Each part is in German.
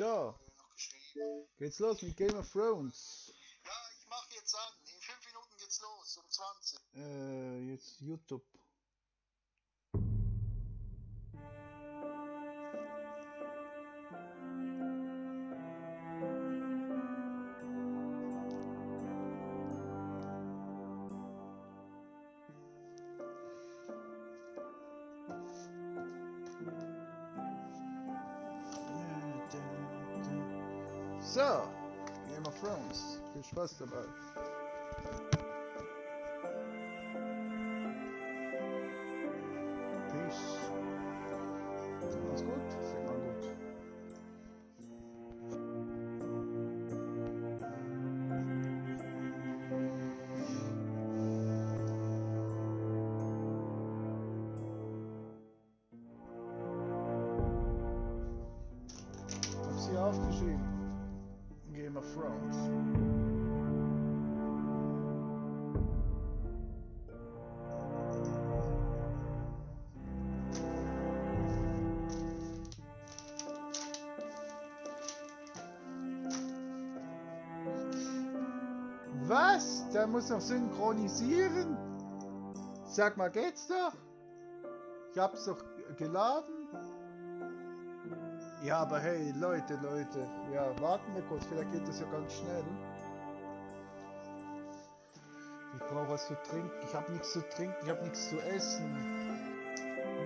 So, noch geschrieben. geht's los mit Game of Thrones. Ja, ich mache jetzt an. In 5 Minuten geht's los, um 20. Jetzt YouTube. So, Game of Thrones. Viel Spaß dabei. Peace. Alles gut? Sieht man gut. Ich hab's hier aufgeschrieben. Game of Thrones. Was? Der muss noch synchronisieren? Sag mal, geht's doch? Ich hab's doch geladen. Ja, aber hey, Leute. Ja, warten wir kurz, vielleicht geht das ja ganz schnell. Ich brauche was zu trinken. Ich habe nichts zu trinken, ich habe nichts zu essen.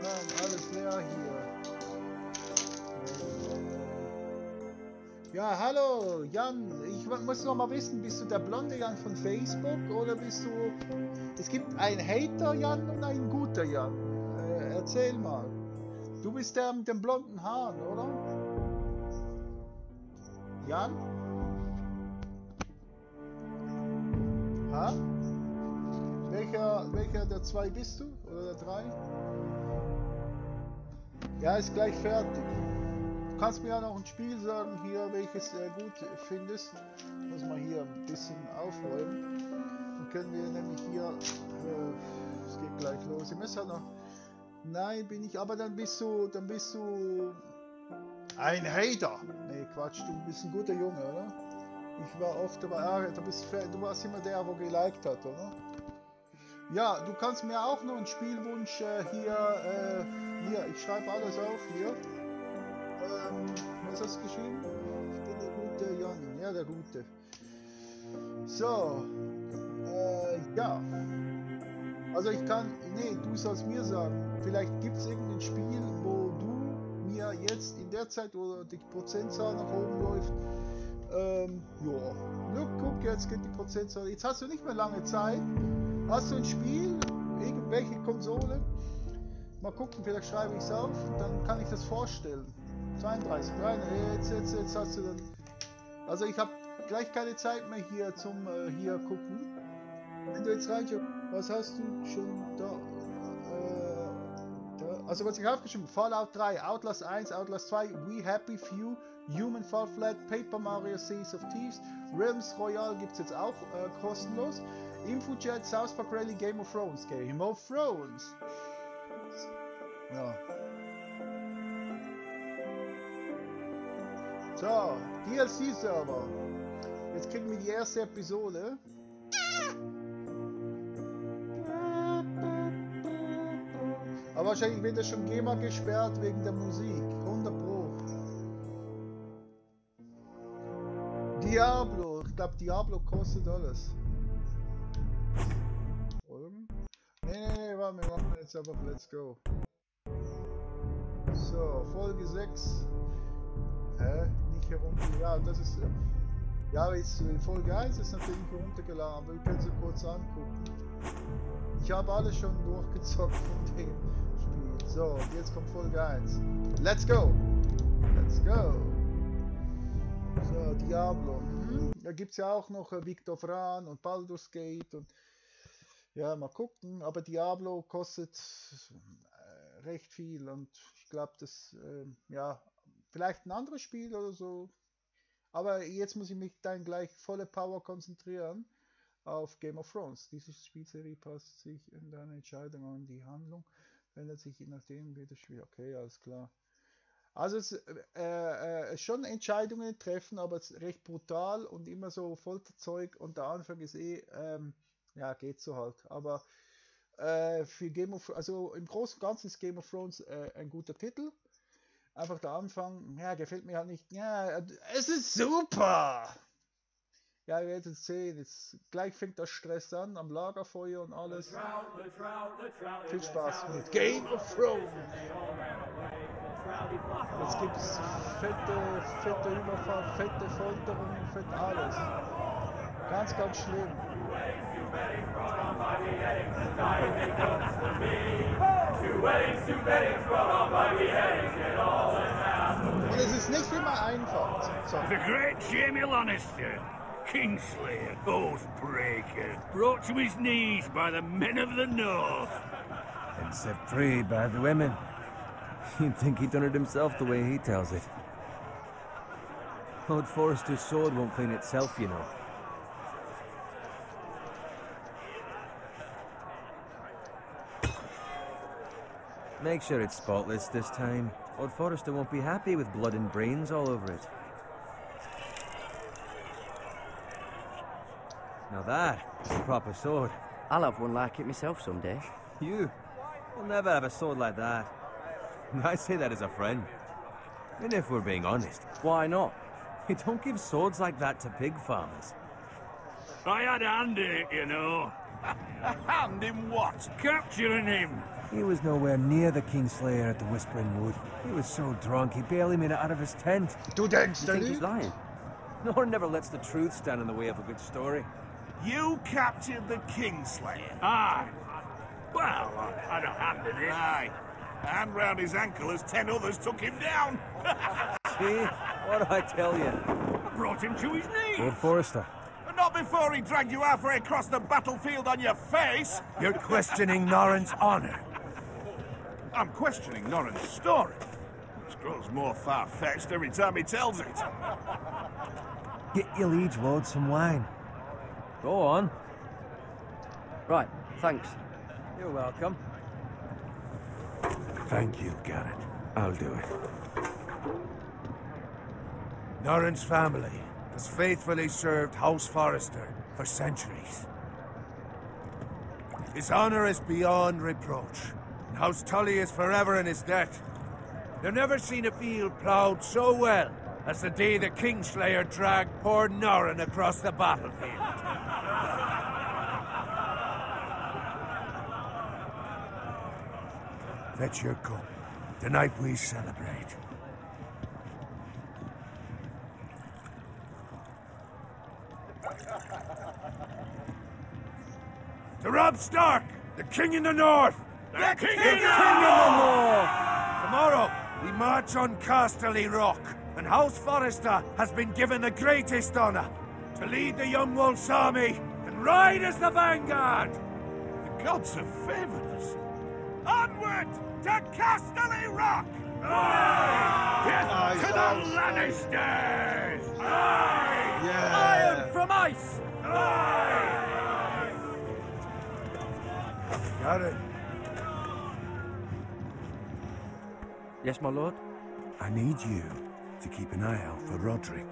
Nein, alles leer hier. Ja, hallo, Jan. Ich muss noch mal wissen, bist du der blonde Jan von Facebook oder bist du... Es gibt einen Hater Jan und einen guter Jan. Erzähl mal. Du bist der mit den blonden Haaren, oder? Jan? Ha? Welcher der zwei bist du? Oder der drei? Ja, ist gleich fertig. Du kannst mir ja noch ein Spiel sagen hier, welches du gut findest. Muss man hier ein bisschen aufräumen. Dann können wir nämlich hier... es geht gleich los. Ich muss ja noch... Nein, bin ich, aber dann bist du ein Hater. Nee, Quatsch, du bist ein guter Junge, oder? Ich war oft dabei, du warst immer der, der geliked hat, oder? Ja, du kannst mir auch noch einen Spielwunsch hier, ich schreibe alles auf, hier. Was hast du geschrieben? Ich bin der gute Jan, ja, der gute. So, ja. Also ich kann, nee, du sollst mir sagen, vielleicht gibt es irgendein Spiel, wo du mir jetzt in der Zeit, wo die Prozentzahl nach oben läuft, ja, guck, jetzt geht die Prozentzahl, jetzt hast du nicht mehr lange Zeit, hast du ein Spiel, irgendwelche Konsole, mal gucken, vielleicht schreibe ich es auf und dann kann ich das vorstellen. 32, nein, jetzt hast du dann, also ich habe gleich keine Zeit mehr hier zum, hier gucken. Wenn du jetzt reinschaust, was hast du schon da? Also was ich aufgeschrieben, Fallout 3, Outlast 1, Outlast 2, We Happy Few, Human Fall Flat, Paper Mario Seas of Thieves, Realms Royale gibt es jetzt auch kostenlos, Infojet, South Park Rally, Game of Thrones. Game of Thrones. Ja. So, DLC-Server. Jetzt kriegen wir die erste Episode. Aber wahrscheinlich wird das schon GEMA gesperrt wegen der Musik. 100 Pro. Diablo. Ich glaube, Diablo kostet alles. Folgen? Nee, warte, wir machen jetzt einfach Let's Go. So, Folge 6. Hä? Nicht herunter. Ja, das ist... Ja, jetzt Folge 1 ist natürlich heruntergeladen, aber wir können sie kurz angucken. Ich habe alles schon durchgezockt von dem Spiel. So, jetzt kommt Folge 1. Let's go! Let's go! So, Diablo. Da gibt es ja auch noch Victor Fran und Baldur's Gate und ja, mal gucken. Aber Diablo kostet recht viel und ich glaube, das, ja, vielleicht ein anderes Spiel oder so. Aber jetzt muss ich mich dann gleich volle Power konzentrieren auf Game of Thrones. Diese Spielserie passt sich in deiner Entscheidung an die Handlung, wendet sich je nachdem wie das Spiel. Okay, alles klar. Also es, schon Entscheidungen treffen, aber es ist recht brutal und immer so Folterzeug und der Anfang ist ja, geht so halt. Aber für also im Großen und Ganzen ist Game of Thrones ein guter Titel. Einfach der Anfang, ja, gefällt mir halt nicht. Ja, es ist super! Ja, ihr werdet es sehen. Jetzt, gleich fängt der Stress an am Lagerfeuer und alles. Viel Spaß mit Game of Thrones! Jetzt gibt es fette Überfall, fette Folterung, fett alles. Ganz, ganz schlimm. Und es ist nicht immer einfach. So. The great Jamie Lannister, Kingslayer, Oathbreaker, brought to his knees by the men of the North. And set free by the women. You'd think he'd done it himself the way he tells it. Lord Forrester's sword won't clean itself, you know. Make sure it's spotless this time. Lord Forrester won't be happy with blood and brains all over it. Now that is a proper sword. I'll have one like it myself someday. You? You'll never have a sword like that. I say that as a friend. And if we're being honest, Why not? you don't give swords like that to pig farmers. I had a hand in it, you know. A hand in what? Capturing him. He was nowhere near the Kingslayer at the Whispering Wood. He was so drunk he barely made it out of his tent. Du denkst, You think he's lying? Nor never lets the truth stand in the way of a good story. You captured the Kingslayer. Aye. Well, I had a hand in it. Aye. And round his ankle as 10 others took him down. See? What do I tell you? I brought him to his knees. Lord Forrester. But not before he dragged you halfway across the battlefield on your face. You're questioning Norrin's honor. I'm questioning Norrin's story. It grows more far-fetched every time he tells it. Get your liege lord some wine. Go on. Right, thanks. You're welcome. Thank you, Garrett. I'll do it. Norrin's family has faithfully served House Forrester for centuries. His honor is beyond reproach, and House Tully is forever in his debt. They've never seen a field ploughed so well as the day the Kingslayer dragged poor Norrin across the battlefield. Fetch your cup. Tonight we celebrate. To Robb Stark, the King in the North! The King in in the North! Tomorrow, we march on Casterly Rock, and House Forrester has been given the greatest honor to lead the Young Wolf's army and ride as the vanguard! The gods have favored us. Onward to Casterly Rock! Death to the Lannisters! Aye! Yeah. Iron from ice! Got it. Yes, my lord? I need you to keep an eye out for Roderick.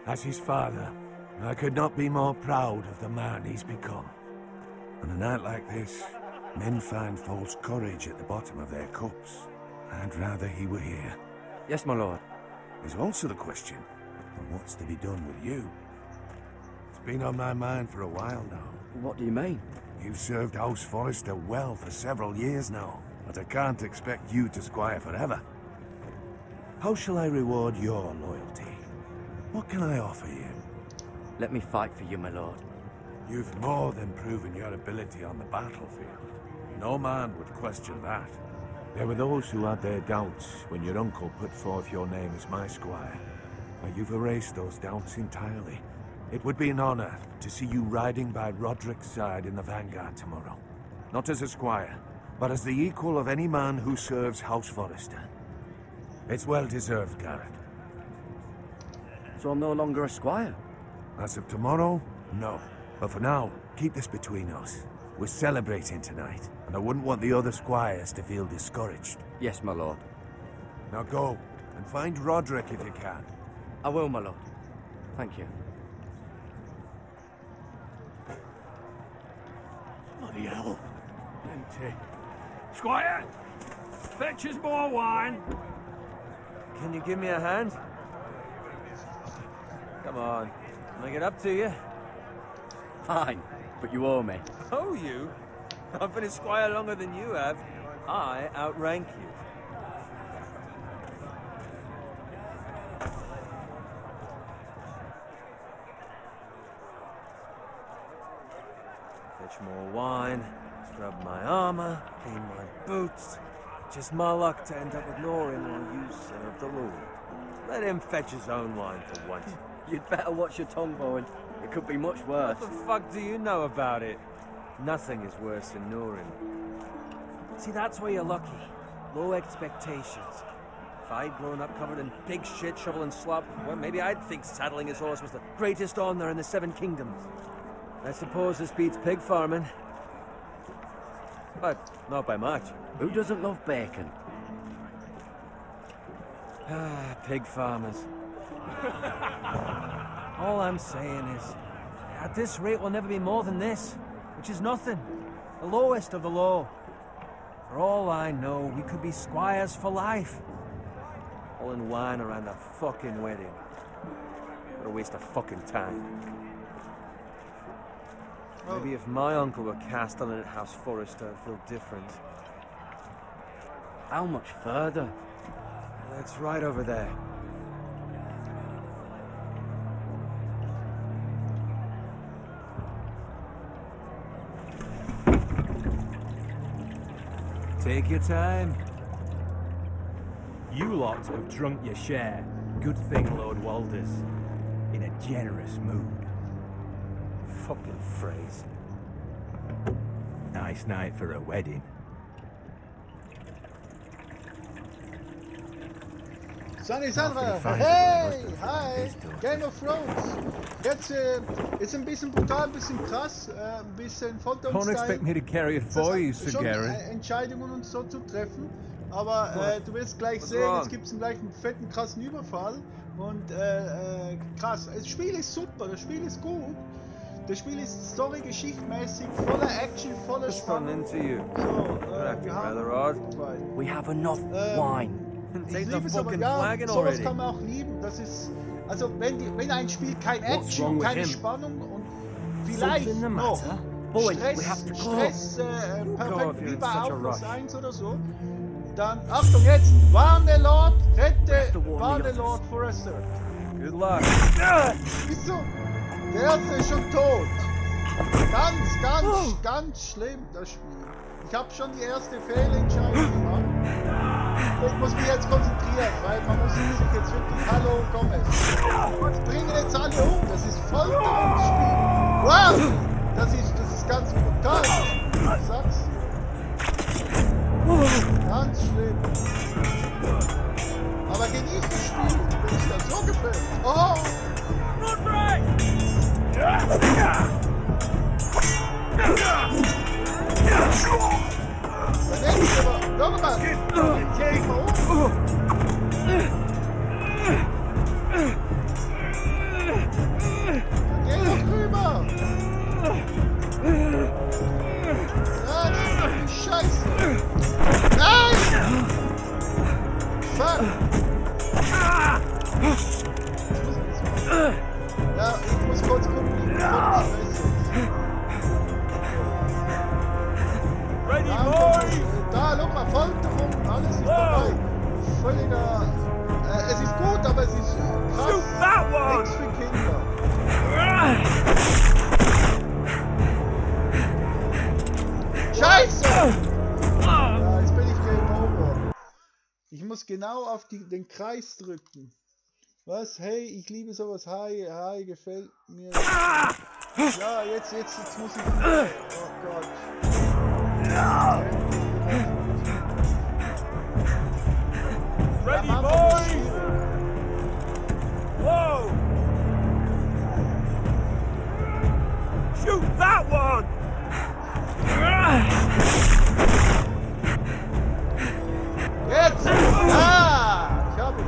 As his father, I could not be more proud of the man he's become. On a night like this, men find false courage at the bottom of their cups. I'd rather he were here. Yes, my lord. There's also the question of what's to be done with you. It's been on my mind for a while now. What do you mean? You've served House Forrester well for several years now, but I can't expect you to squire forever. How shall I reward your loyalty? What can I offer you? Let me fight for you, my lord. You've more than proven your ability on the battlefield. No man would question that. There were those who had their doubts when your uncle put forth your name as my squire. But you've erased those doubts entirely. It would be an honor to see you riding by Roderick's side in the vanguard tomorrow. Not as a squire, but as the equal of any man who serves House Forrester. It's well deserved, Garrett. So I'm no longer a squire? As of tomorrow, no. But for now, keep this between us. We're celebrating tonight, and I wouldn't want the other squires to feel discouraged. Yes, my lord. Now go, And find Roderick if you can. I will, my lord. Thank you. Bloody hell. Empty. Squire! Fetch us more wine. Can you give me a hand? Come on. Make it up to you. Fine, but you owe me. Oh, you? I've been a squire longer than you have. I outrank you. Fetch more wine, scrub my armor, clean my boots. Just my luck to end up with Norin while you serve the Lord. Let him fetch his own wine for once. You'd better watch your tongue, Bowen. It could be much worse. What the fuck do you know about it? Nothing is worse than Norin. See, that's where you're lucky. Low expectations. If I'd grown up covered in pig shit, shovel and slop, well, maybe I'd think saddling his horse was the greatest honor in the Seven Kingdoms. I suppose this beats pig farming. But not by much. Who doesn't love bacon? Ah, pig farmers. All I'm saying is, at this rate we'll never be more than this, which is nothing. The lowest of the low. For all I know, we could be squires for life. All in wine around a fucking wedding. What a waste of fucking time. Maybe if my uncle were castellan at House Forrester, I'd feel different. How much further? It's right over there. Take your time. You lot have drunk your share. Good thing Lord Walder's in a generous mood. Fucking phrase. Nice night for a wedding. Sunny Sandra, hey, hi, Game of Thrones. Jetzt ist ein bisschen brutal, ein bisschen krass, ein bisschen Don't expect me to carry it for you, Sir Gary. Entscheidungen und so zu treffen, aber du wirst gleich sehen, jetzt gibt es gleich einen fetten, krassen Überfall und krass. Das Spiel ist super, das Spiel ist gut. Das Spiel ist story-geschichtmäßig, voller Action, voller Spannung. So, we have enough wine. Ich liebe es aber, ja, sowas kann man auch lieben. Das ist, also wenn ein Spiel kein Action, keine Spannung und vielleicht noch Stress perfekt wie bei Outlast 1 oder so, dann, Achtung jetzt, warne Lord, rette, warne Lord Forrester. Good luck. Wieso? Der erste ist schon tot. Ganz schlimm, das Spiel. Ich habe schon die erste Fehlentscheidung gemacht. Ich muss mich jetzt konzentrieren, weil man muss sich jetzt wirklich... Hallo, Gomez. Die bringen jetzt alle um. Das ist Folterungsspiel. Wow! Das ist ganz brutal. Ich sag's. Ganz schlimm. Aber genieß das Spiel, wenn es dir so gefällt. Oh! Ja, ich muss kurz gucken, Ready, boys! Da, guck mal, Folterung, alles ist vorbei. Völliger... es ist gut, aber es ist krass. Nichts für Kinder. Scheiße! Ja, jetzt bin ich Game Over. Ich muss genau auf den Kreis drücken. Was? Hey, ich liebe sowas. Hi, gefällt mir. Ja, jetzt muss ich... Oh Gott. Ready, boys! Whoa! Shoot that one! Jetzt! Ah! Ich hab ihn.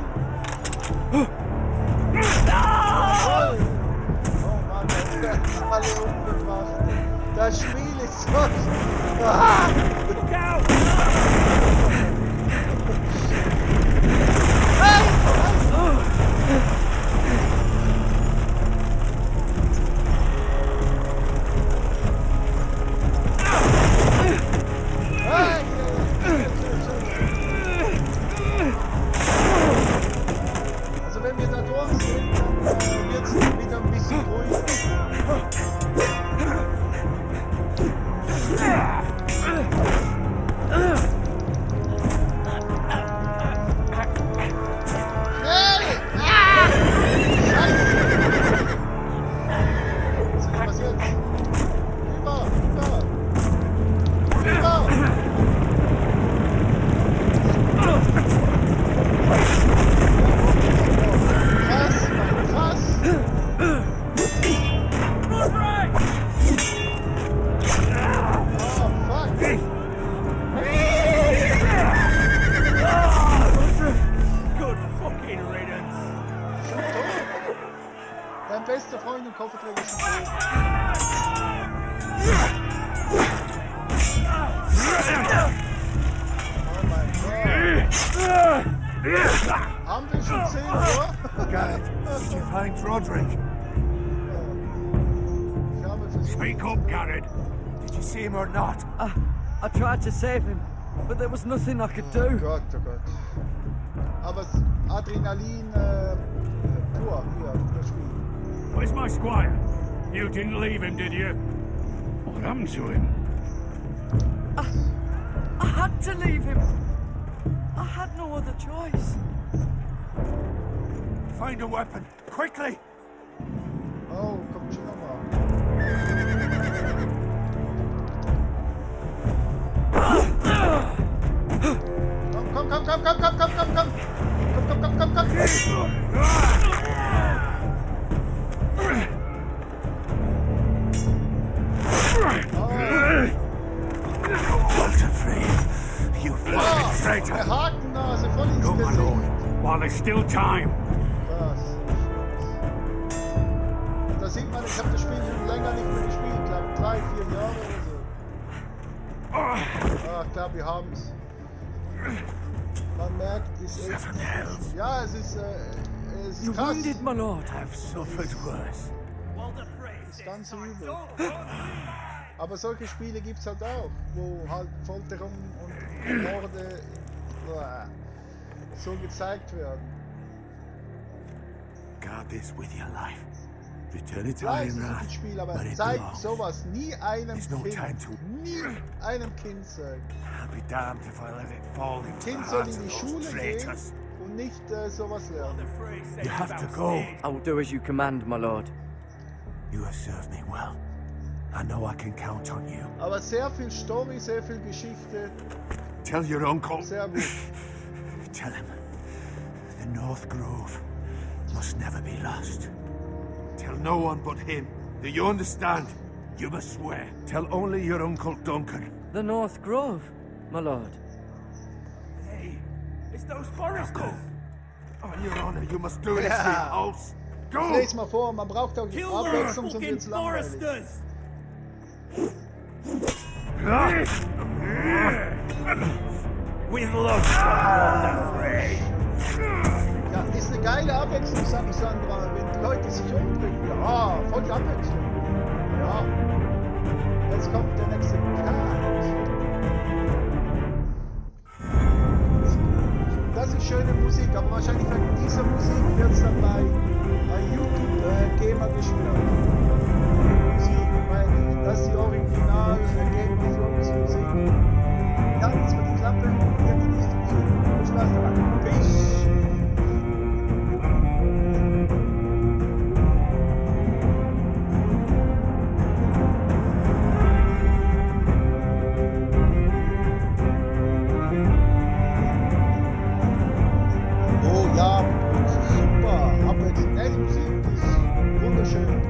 bester Freund und Kofferträger ist tot. Oh mein Gott. Haben wir schon 10 Uhr? Garrett, did you find Roderick? Ich habe versucht. Speak up, Garrett. Did you see him or not? I tried to save him, but there was nothing I could Oh do. Gott, oh Gott. Aber Adrenalin pur, hier, das Spiel. Where's my squire? You didn't leave him, did you? What happened to him? I had to leave him. I had no other choice. Find a weapon, quickly! Oh, kommt schon nochmal. Komm! You fucking traitor! Der Hakennase voll ins Go, my Gesicht. lord, while there's still time. Krass. Da sieht man, ich habe das Spiel schon länger nicht mehr gespielt. Ich glaube 3, 4 Jahre oder so. Ah, ich glaube, wir haben es. Man merkt, es ist echt. Ja, es ist You krass. wounded, my lord. I've suffered worse. Das ist ganz übel. Aber solche Spiele gibt es halt auch, wo halt Folterung und Morde so gezeigt werden. Guard this with your life. Return it to Ja, es ist Iron ein Spiel, aber but it zeigt belongs. sowas nie einem There's no time Kind. to- Nie einem Kind zeigen. I'll be damned if I let it fall into the Kind soll hands in of die those Schule gehen traitors. und nicht sowas lernen. You have to go. I will do as you command, my lord. You have served me well. I know I can count on you. Aber sehr viel Story, sehr viel Geschichte, Tell your uncle. sehr gut. Tell him the North Grove must never be lost. Tell no one but him. Do you understand? You must swear. Tell only your Uncle Duncan. The North Grove, my lord. Hey, it's those foresters. On your honor, you must do it as Ja. the house. Ich Go! lese mal vor, man braucht auch Kill Abwechslung, sonst those wird's fucking langweilig. foresters. With love, the fray. Ja, ist eine geile Abwechslung, sagt Sandra, wenn die Leute sich umbringen. Ja, voll die Abwechslung. Ja. Jetzt kommt der nächste Cut. Das ist schöne Musik, aber wahrscheinlich wegen dieser Musik wird es dann bei YouTube Gamer gespielt. Musik, weil das ist die Original Game of Thrones Musik. Ja, jetzt wird die Klappe jetzt nicht zu. Viel Spaß daran. Peace. Oh ja, super. Abwechslung. Die Musik ist wunderschön.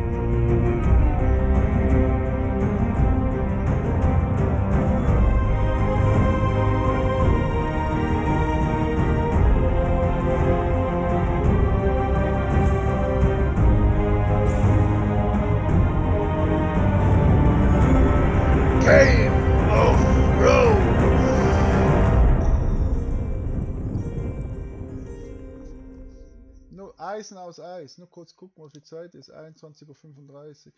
Game of Thrones. Nur Eisen aus Eis. Nur kurz gucken, was die Zeit ist. 21:35 Uhr.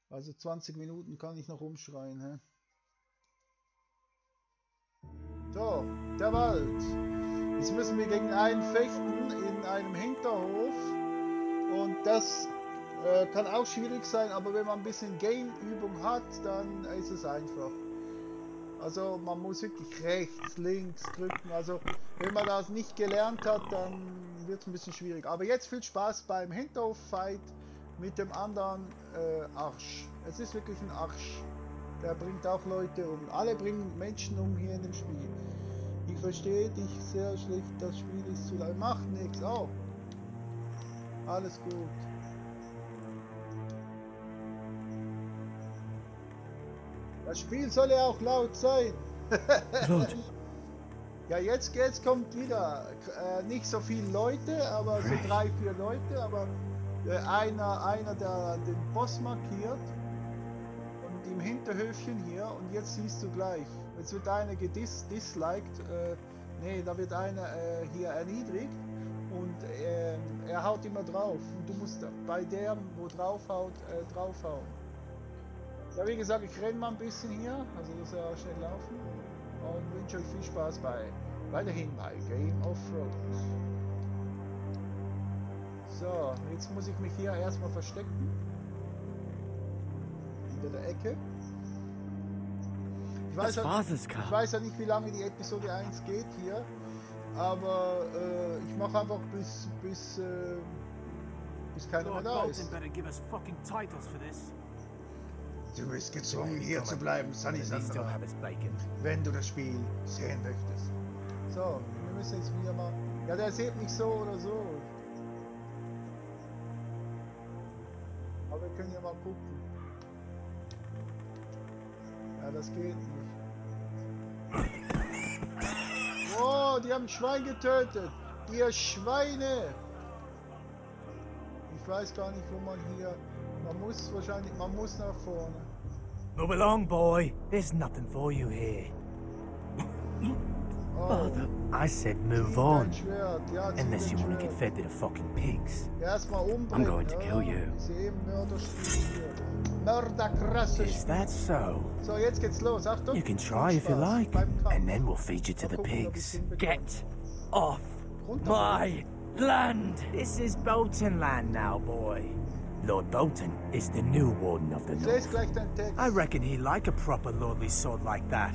Also 20 Minuten kann ich noch rumschreien. Hä? So, der Wald. Jetzt müssen wir gegen einen fechten in einem Hinterhof. Und das kann auch schwierig sein, aber wenn man ein bisschen Game-Übung hat, dann ist es einfach. Also man muss wirklich rechts, links drücken. Also wenn man das nicht gelernt hat, dann wird es ein bisschen schwierig. Aber jetzt viel Spaß beim Hinterhof-Fight mit dem anderen Arsch. Es ist wirklich ein Arsch. Der bringt auch Leute um. Alle bringen Menschen um hier in dem Spiel. Ich verstehe dich sehr schlecht. Das Spiel ist zu lang. Macht nichts. Oh. Alles gut. Das Spiel soll ja auch laut sein. Lord, Ja, jetzt kommt wieder nicht so viele Leute, aber so 3, 4 Leute, aber einer, der den Boss markiert. Und im Hinterhöfchen hier. Und jetzt siehst du gleich. Jetzt wird einer gedisliked. Nee, da wird einer hier erniedrigt. Und er haut immer drauf. Und du musst bei der, wo draufhaut, draufhauen. Ja, wie gesagt, ich renne mal ein bisschen hier. Also das soll auch schnell laufen. Und wünsche euch viel Spaß weiterhin bei Game of Thrones. So, jetzt muss ich mich hier erstmal verstecken. Hinter der Ecke. Ich weiß ja nicht, wie lange die Episode 1 geht hier. Aber ich mache einfach bis keiner mehr da ist. Du bist gezwungen, hier zu bleiben, Sunny Sandra, wenn du das Spiel sehen möchtest. So, wir müssen jetzt wieder mal... Ja, der sieht mich so oder so. Aber wir können ja mal gucken. Ja, das geht nicht. Oh, die haben ein Schwein getötet. Ihr Schweine! Ich weiß gar nicht, wo man hier... Man muss wahrscheinlich... Man muss nach vorne. Move along, boy. There's nothing for you here. Oh. Father, I said move Zieh on. dein Schwert. Ja, zieh Unless dein you want to get Schwert. fed to the fucking pigs. Erstmal umbringen. I'm going to kill you. Diese eben Mörderspiele. Mörderkrasse Is that so? So, jetzt geht's los. Achtung. You can try if you like, and then we'll feed you to the pigs. Get off my land! This is Bolton land now, boy. Lord Bolton is the new warden of the Ich lese north. gleich deinen Text. I reckon he'd like a proper lordly sword like that.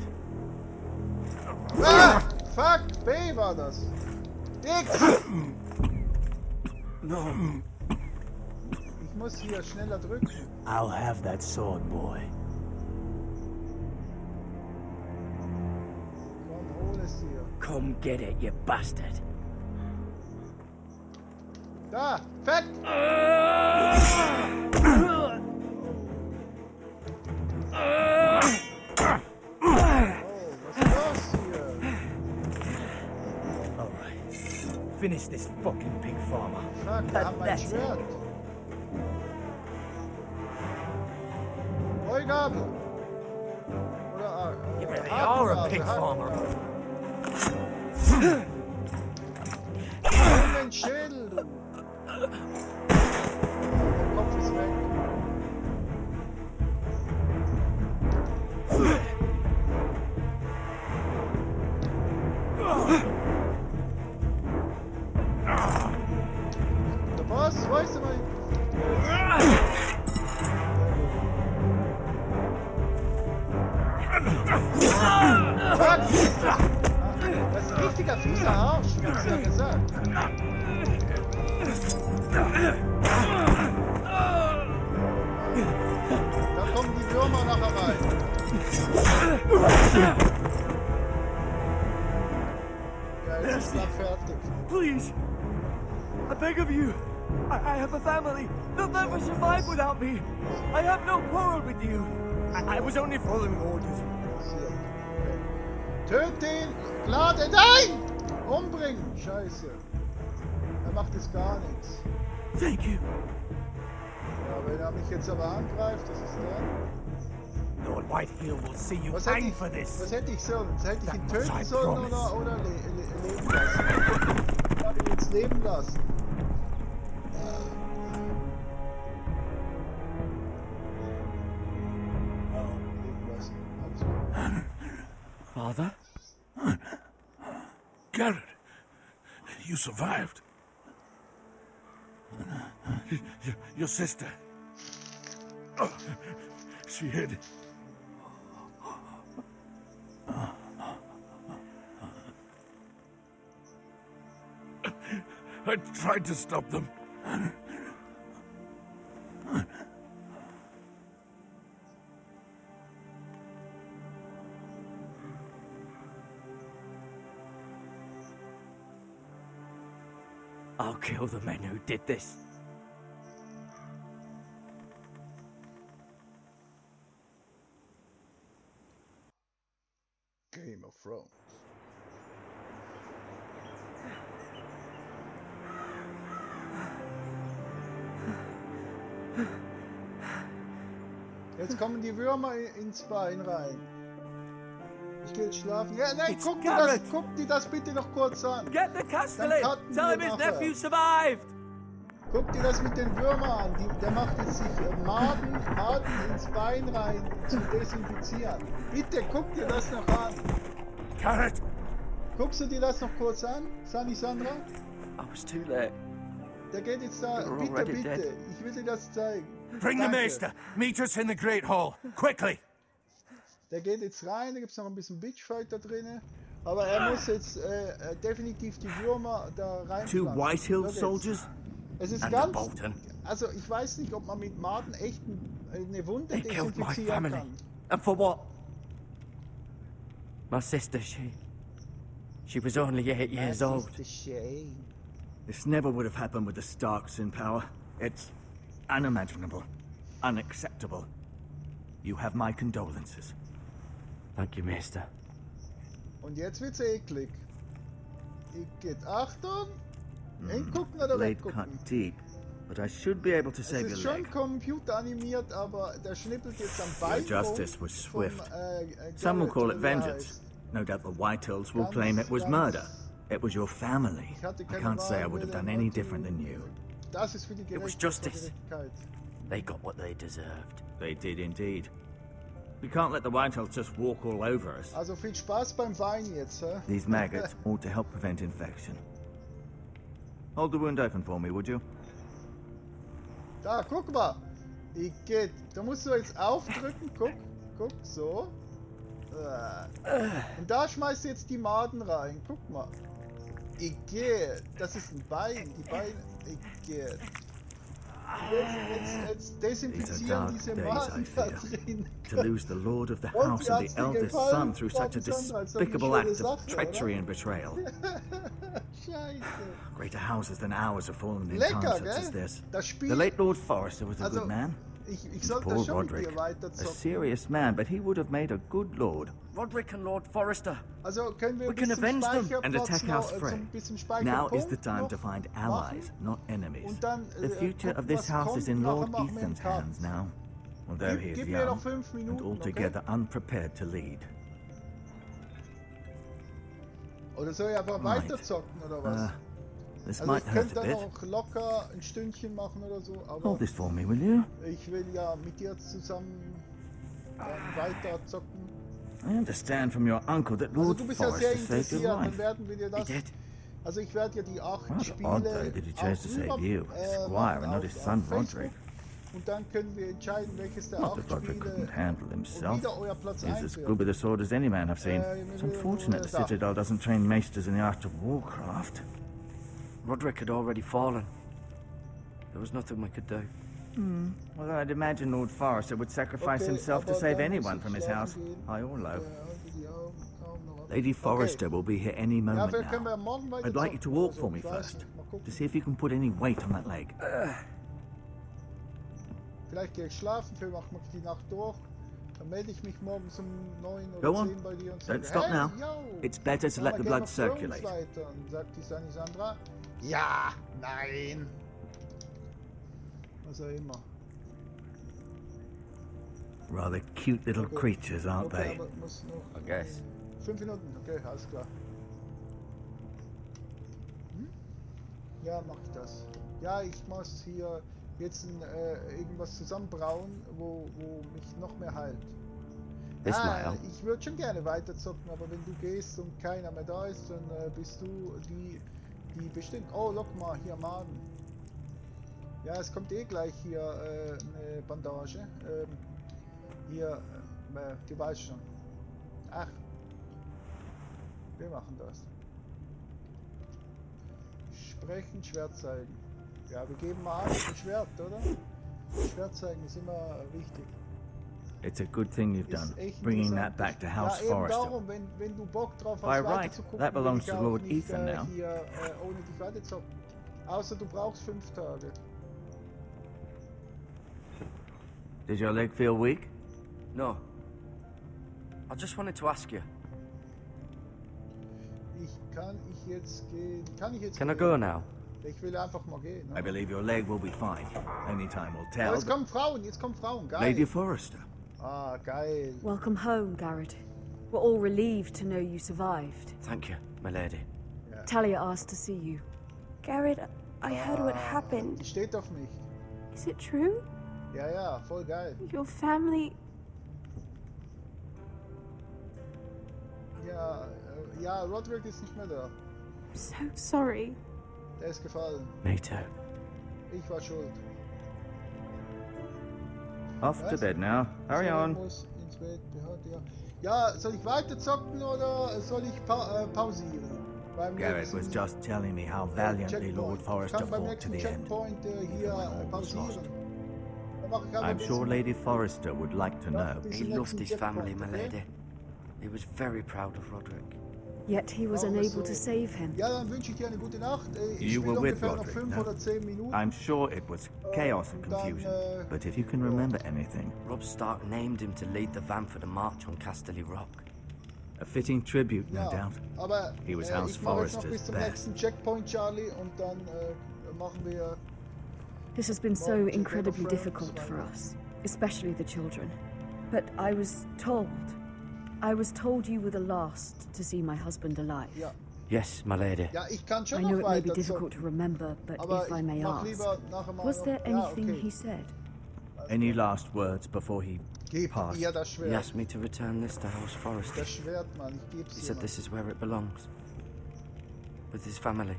Ah! Fuck! B war das. X! No. Ich muss hier schneller drücken. I'll have that sword, boy. Komm, hol es dir. Come get it, you bastard. Da! Fett! Oh, was ist los hier? Alright. Finish this fucking pig farmer. Fuck, wir haben ein Pathetic. Schwert. Heugabe! Oder You really Hakengabe, are a pig farmer. Nimm den Schädel, du! Der Kopf ist weg. Der Boss, weißt du mal? Fuck! Das ist ein richtiger fieser Arsch, ich hab's ja gesagt. Da kommen die Würmer nachher rein. Ja, jetzt ist er fertig. Please, I beg of you. I have a family. They'll never survive without me. I have no quarrel with you. I was only following orders. Töte ihn! Lade! Nein! Umbringen! Scheiße. Er macht jetzt gar nichts. Thank you. Ja, wenn er mich jetzt aber angreift, das ist der. Lord Whitehill will see you Was hätte hang ich, for this. was hätte ich sollen? Hätte ich ihn That much töten I sollen promise. oder leben lassen? Ich habe ihn jetzt leben lassen. Leben lassen. Alles gut. Father? Garrett, you survived. Your sister. Oh, she hid. I tried to stop them. I'll kill the men who did this. Game of Thrones. Jetzt kommen die Würmer ins Bein rein. Ich gehe jetzt schlafen. Ja, nein, It's guck Garrett. dir das bitte noch kurz an. Get the Castellan! cutten Tell him wir his nachher. nephew survived! Guck dir das mit den Würmern an. Der macht jetzt sich Maden ins Bein rein zu desinfizieren. Bitte guck dir das noch an. Garrett! Guckst du dir das noch kurz an, Sandra? I was too late. Der geht jetzt da. They were Bitte, already bitte. dead. Ich will dir das zeigen. Bring the Danke. maester! Meet us in the Great Hall! Quickly! Der geht jetzt rein, da gibt es noch ein bisschen Bitchfight da drinnen. Aber er muss jetzt definitiv die Würmer da rein. Two White Hill soldiers? Es ist And a ganz. Bolton. Also ich weiß nicht, ob man mit Maden echt eine Wunde They killed my desinfizieren family. kann. And for what? My sister, she was only 8 years Das old. ist the shame. This never would have happened with the Starks in power. It's unimaginable. Unacceptable. You have my condolences. Thank you, Maester. Und jetzt wird's eklig. Ich geht Achtung. Hingucken oder Blade weggucken. cut deep, but I should be able to Es save ist your schon leg. computeranimiert, aber der schnippelt jetzt am Bein. Your justice was swift. Vom, Some will call Garrett, it wie er vengeance. heißt. No doubt the Whitehills will Ganz, claim it was ganz- murder. It was your family. Ich hatte I keine can't say I Wahl, would have weil done er any wollte- different than you. Das ist für die It was Gerechtigkeit. justice. They got what they deserved. They did indeed. We can't let the Whitehills just walk all over us. Also viel Spaß beim Wein jetzt, hä? These maggots ought to help prevent infection. Hold the wound open for me, would you? Da, guck mal. Ich geht. Da musst du jetzt aufdrücken. Guck, so. Und da schmeißt du jetzt die Maden rein. Guck mal. Ich gehe. Das ist ein Bein. Die Beine. Ich gehe. Jetzt These desinfizieren are dark diese days, Maden I da fear. drin. To lose the lord of the Und house wie and hat's the dir eldest gefallen, son through such a Bruzzi20? Ist doch eine despicable schöne act Sache, of treachery oder? and betrayal. Scheiße. Greater houses than ours have fallen in Lecker, times such as gell? this. Das Spiel. The late Lord Forrester was a Also, good man. Ich sollte Poor das schon mit Roderick. dir weiter A zocken. serious man, but he would have made a good lord. Roderick and Lord Forrester. Also können wir We ein can bisschen avenge them Speicherplatz and attack noch, House so Frey. ein bisschen Now is the Speicherpunkt time noch to find machen. allies, not enemies. Und dann, The future gucken, of this was house is kommt. in Nachher Lord machen wir einen Ethan's Cut. hands now. Although he is Gib mir young noch 5 and Minuten, altogether unprepared to lead. Oder soll ich einfach Right. weiter zocken oder was? This Also might ich hurt könnte a dann bit. noch locker ein Stündchen machen oder so, aber Hold this for me, will you? ich will ja mit dir zusammen weiter zocken. I understand from your uncle that Also Lord du bist ja sehr Forrester saved your interessiert, dann life. werden wir dir He das... did. Also ich werde ja die 8 Rather Spiele odd, though, that he chose to save you, his squire, and not his son, Roderick. Und dann können wir entscheiden, welches der Not 8 that Roderick Spiele couldn't handle und himself. wieder euer Platz He's 1 as wird. good with a sword as any man I've seen. It's unfortunate the da. Citadel doesn't train maesters in the art of warcraft. Roderick had already fallen. There was nothing we could do. Well, I'd imagine Lord Forrester would sacrifice Okay, himself to aber save dann anyone muss from ich his schlafen house, gehen. high or low. Die Augen kaum noch. Lady Forrester will be here any Ja, moment vielleicht können wir now. morgen weiter I'd like you to zocken walk oder so. for me Ich weiß first, nicht, mal gucken. to see if you can put any weight on that leg. Vielleicht gehe ich schlafen, vielleicht machen wir die Nacht durch. Dann melde ich mich morgens um 9 oder Go on. 10 bei dir und Don't sage, stop hey, now. yo, It's better to machen let wir the Game blood of Thrones circulate. weiter. Und sagt die Sandra, ja, nein. Was auch immer. Rather cute little Okay. creatures, aren't Okay, they? aber muss noch I guess. 5 Minuten, okay, alles klar. Ja, mach ich das. Ja, ich muss hier jetzt irgendwas zusammenbrauen, wo mich noch mehr heilt. This Ja, might help. ich würde schon gerne weiterzocken, aber wenn du gehst und keiner mehr da ist, dann bist du die bestimmt... Oh, look mal, hier Maden. Ja, es kommt eh gleich hier eine Bandage. Hier, du weißt schon. Ach, wir machen das. Sprechen, Schwert zeigen. Ja, wir geben mal alles ein Schwert, oder? Schwert zeigen ist immer wichtig. It's a good thing you've Ist done, echt bringing interessant. that back to House ja, eben Forrester. darum, wenn du Bock drauf By hast, right, weiterzugucken, that belongs will ich to auch Lord nicht, Ethan now. Hier, ohne dich weiterzocken. Außer du brauchst 5 Tage. Does your leg feel weak? No. I just wanted to ask you. Kann ich jetzt gehen? Kann ich jetzt Can I gehen? go now? Ich will einfach mal gehen. I believe your leg will be fine. Only time will Oh, tell. jetzt kommen Frauen, geil. Lady Forrester. Ah, geil. Welcome home, Garrett. We're all relieved to know you survived. Thank you, my lady. Talia asked to see you. Garrett, I heard what happened. Die steht auf mich. Is it true? Ja, voll geil. Your family... Ja, Roderick ist nicht mehr da. I'm so sorry. Der ist gefallen. Me too. Ich war schuld. Off to bed now. Hurry So, on. Muss ins Bett, ja, soll ich weiter zocken oder soll ich pausieren? Garrett was just telling me how valiantly Lord Forrester fought to the end. Hier pausieren. Dann mache ich einfach I'm sure Lady Forrester would like to know. He loved his family, my lady. He was very proud of Roderick. Yet he was unable to save him. Ja, dann wünsche ich dir eine gute Nacht. You were with noch Roderick, 5 no? oder 10 Minuten. I'm sure it was chaos and confusion, but if you can remember anything... Robb Stark named him to lead the van for the march on Casterly Rock. A fitting tribute, no doubt. Aber He was House ich mache jetzt noch Forrester's bis zum best. nächsten Checkpoint, Charlie, und dann machen wir... This has been so incredibly difficult for us, especially the children. But I was told you were the last to see my husband alive. Ja. Yes, my lady. Ja, ich kann schon I know noch it may be weiter difficult to zocken. remember, but Aber if I ich may mach ask, lieber nachher mal was noch- there Ja, anything okay. he said? Any last words before he Gib passed? ihr das He Schwert. asked me to return this to House Forrester. Das Schwert, Mann, ich geb's He dir, said Mann. this is where it belongs. With his family.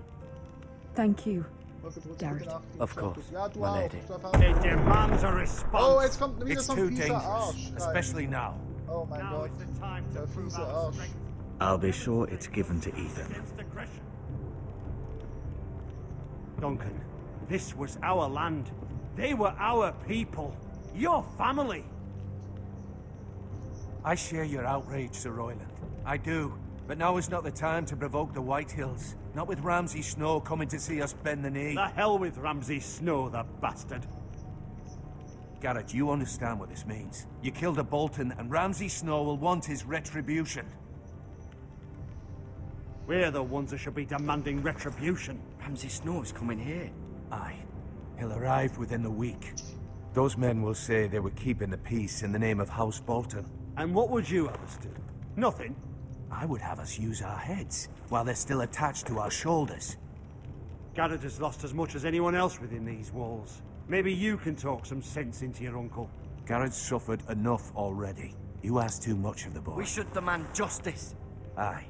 Thank you. Okay, Bruzzi, Garrett. gute Nacht. Of Schlaf course, gut. Ja, du my auch. lady. Schlaf It auch. demands a Oh, response. jetzt kommt wieder It's so ein too fieser dangerous, Arsch. rein. especially now. Oh mein Now Gott. is the time to Der prove fiese our Arsch. strength I'll be sure it's given to Ethan. against aggression. Duncan, this was our land. They were our people. Your family. I share your outrage, Sir Royland. I do. But now is not the time to provoke the White Hills. Not with Ramsay Snow coming to see us bend the knee. The hell with Ramsay Snow, the bastard. Garrett, you understand what this means. You killed a Bolton, and Ramsay Snow will want his retribution. We're the ones that should be demanding retribution. Ramsay Snow is coming here. Aye. He'll arrive within the week. Those men will say they were keeping the peace in the name of House Bolton. And what would you have us do? Nothing. I would have us use our heads, while they're still attached to our shoulders. Garrett has lost as much as anyone else within these walls. Maybe you can talk some sense into your uncle. Garrett's suffered enough already. You ask too much of the boy. We should demand justice. Aye.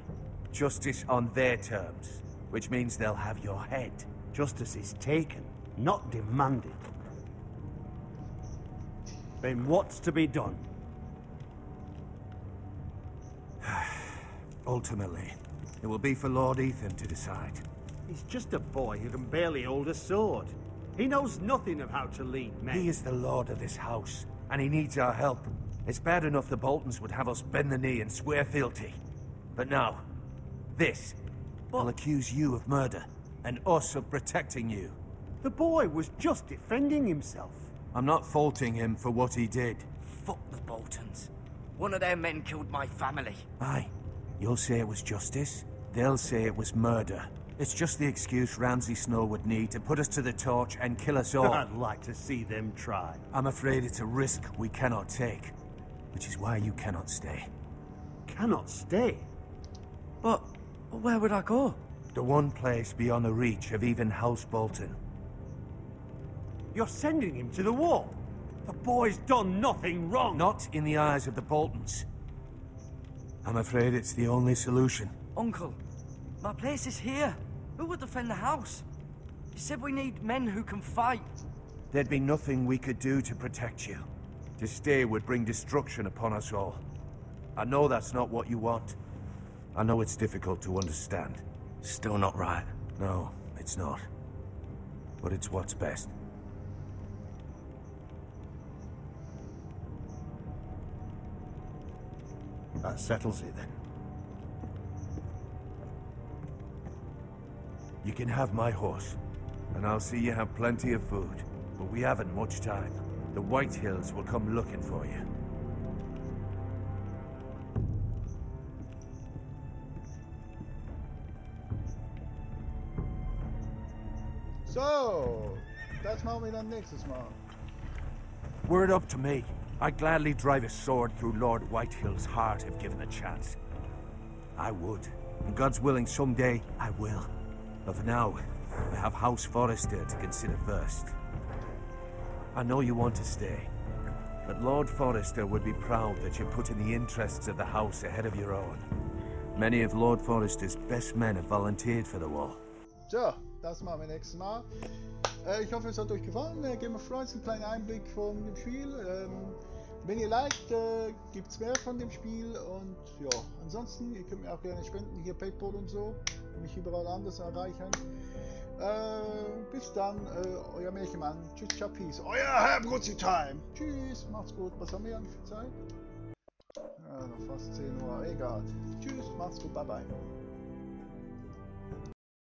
Justice on their terms, which means they'll have your head. Justice is taken, not demanded. Then what's to be done? Ultimately, it will be for Lord Ethan to decide. He's just a boy who can barely hold a sword. He knows nothing of how to lead men. He is the lord of this house, and he needs our help. It's bad enough the Boltons would have us bend the knee and swear fealty. But now, this will accuse you of murder, and us of protecting you. The boy was just defending himself. I'm not faulting him for what he did. Fuck the Boltons. One of their men killed my family. Aye. You'll say it was justice. They'll say it was murder. It's just the excuse Ramsay Snow would need to put us to the torch and kill us all. I'd like to see them try. I'm afraid it's a risk we cannot take. Which is why you cannot stay. Cannot stay? But where would I go? The one place beyond the reach of even House Bolton. You're sending him to the wall? The boy's done nothing wrong. Not in the eyes of the Boltons. I'm afraid it's the only solution. Uncle, my place is here. Who would defend the house? You said we need men who can fight. There'd be nothing we could do to protect you. To stay would bring destruction upon us all. I know that's not what you want. I know it's difficult to understand. Still not right. No, it's not. But it's what's best. That settles it then. You can have my horse, and I'll see you have plenty of food. But we haven't much time. The White Hills will come looking for you. So, das machen wir dann nächstes Mal. Were it up to me, I'd gladly drive a sword through Lord Whitehill's heart if given the chance. I would. And God's willing, someday I will. But for now, I have House Forrester to consider first. I know you want to stay, but Lord Forrester would be proud that you're putting the interests of the house ahead of your own. Many of Lord Forrester's best men have volunteered for the war. So, das machen wir nächstes Mal. Ich hoffe, es hat euch gefallen. Game of Thrones, einen kleinen Einblick von dem Spiel. Wenn ihr liked, gibt es mehr von dem Spiel. Und ja, ansonsten, ihr könnt mir auch gerne spenden, hier PayPal und so. Mich überall anders erreichen. Bis dann, euer Märchenmann. Tschüss, ciao, peace. Euer Herr Bruzzi-Time. Tschüss, macht's gut. Was haben wir eigentlich für Zeit? Ja, noch fast 10 Uhr. Egal. Tschüss, macht's gut. Bye, bye.